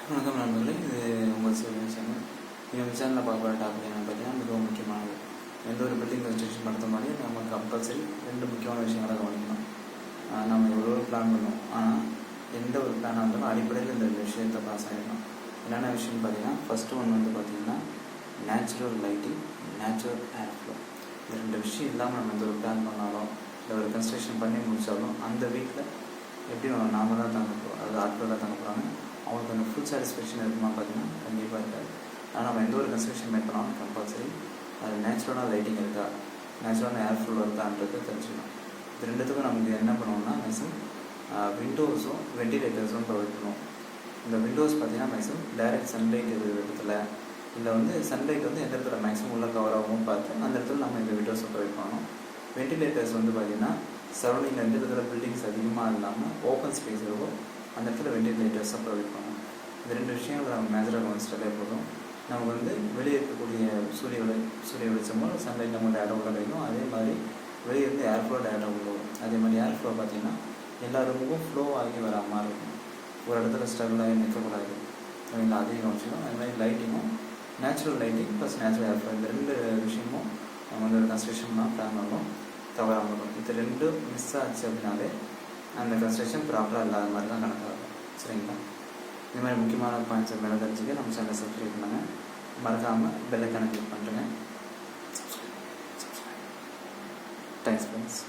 வணக்கம் நண்பர்களே, இது உங்கள் சிவன் சேனல். இந்த சேனலில் பார்க்குற டாபிக் என்னென்னு பார்த்தீங்கன்னா மிகவும் முக்கியமானது. எந்த ஒரு பில்டிங் கன்ஸ்ட்ரக்ஷன் பண்ணுறது மாதிரி நம்ம கம்பல்சரி 2 முக்கியமான விஷயங்களை கவனிக்கணும். நம்ம எவ்வளோ பிளான் பண்ணோம், ஆனால் எந்த ஒரு பிளானாக இருந்தாலும் அடிப்படையில் இந்த விஷயத்தை பாஸ் ஆகிடணும். என்னென்ன விஷயம்னு பார்த்தீங்கன்னா, ஃபஸ்ட்டு ஒன்று வந்து பார்த்திங்கன்னா natural lighting, natural air flow. இந்த 2 விஷயம் இல்லாமல் நம்ம எந்த ஒரு பிளான் பண்ணாலும் இல்லை ஒரு கன்ஸ்ட்ரக்ஷன் பண்ணி முடித்தாலும் அந்த வீட்டில் எப்படி நாம தான் தங்க போகிறோம், அதாவது ஆட்கள் தான் தங்க போகிறாங்க, அவங்களுக்கு அந்த ஃபுல் சாட்டிஸ்ஃபேக்ஷன் இருக்குமா பார்த்தீங்கன்னா கண்டிப்பாக இருக்காது. ஆனால் நம்ம எந்த ஒரு கன்ஸ்ட்ரக்ஷன் மேக் பண்ணாலும் கம்பல்சரி அது நேச்சுரலான லைட்டிங் இருக்கா, நேச்சுரலான ஏர் ஃப்ளோ இருக்கான்றது தெரிஞ்சுக்கணும். இது ரெண்டுத்துக்கும் நமக்கு என்ன பண்ணுவோம்னா மேக்ஸிமம் விண்டோஸும் வெண்டிலேட்டர்ஸும் ப்ரொவைட் பண்ணுவோம். இந்த விண்டோஸ் பார்த்திங்கன்னா மேக்ஸிமம் டைரக்ட் சன்லைட் இருக்கிற இடத்துல இல்லை வந்து சன்லைட் வந்து எந்த இடத்துல மேக்ஸிமம் உள்ள கவர் ஆகும் பார்த்து அந்த இடத்துல நம்ம இந்த விண்டோஸை ப்ரொவைட் பண்ணணும். வெண்டிலேட்டர்ஸ் வந்து பார்த்திங்கன்னா சரௌண்டிங்கில் எந்த இடத்துல பில்டிங்ஸ் அதிகமாக இல்லாமல் ஓப்பன் ஸ்பேஸ் இருக்கும் அந்த இடத்துல வெண்டிலேட்டர்ஸை ப்ரொவைட் பண்ணணும். இந்த 2 விஷயங்கள் நம்ம மேஜராக கவனிச்சிட்டாலே போதும். நமக்கு வந்து வெளியே இருக்கக்கூடிய சூரிய வெளிச்சமோ சன்லைட் நம்ம டேட்டா உள்ள கிடைக்கும். அதே மாதிரி வெளியே இருந்து ஏர் ஃப்ளோ டேட்டா உள்ள வரும். அதே மாதிரி ஏர் ஃப்ளோ பார்த்திங்கன்னா எல்லா ரூமுக்கும் ஃப்ளோ ஆகி வர மாதிரி இருக்கும். ஒரு இடத்துல ஸ்ட்ரகிள் ஆகி நிற்கக்கூடாது. சரிங்களா? அதையும் கவனிச்சிடும். அதே மாதிரி லைட்டிங்கும் natural lighting plus natural air flow இந்த 2 விஷயமும் நம்ம வந்து ஒரு கன்ஸ்ட்ரக்ஷன்லாம் பிளான் பண்ணணும், தவறாமல் இருக்கும். இது 2 மிஸ் ஆச்சு அப்படின்னாலே அந்த கன்ஸ்ட்ரக்ஷன் ப்ராப்பராக இல்லாத மாதிரி தான் கணக்காகும். சரிங்களா? இந்த மாதிரி முக்கியமான பாயிண்ட்ஸை மேலே தெரிஞ்சுக்க நம்ம சேனலை சப்ஸ்கிரைப் பண்ணுங்கள். மறக்காமல் பெல் ஐக்கானை கிளிக் பண்ணுறேங்க. Thanks friends.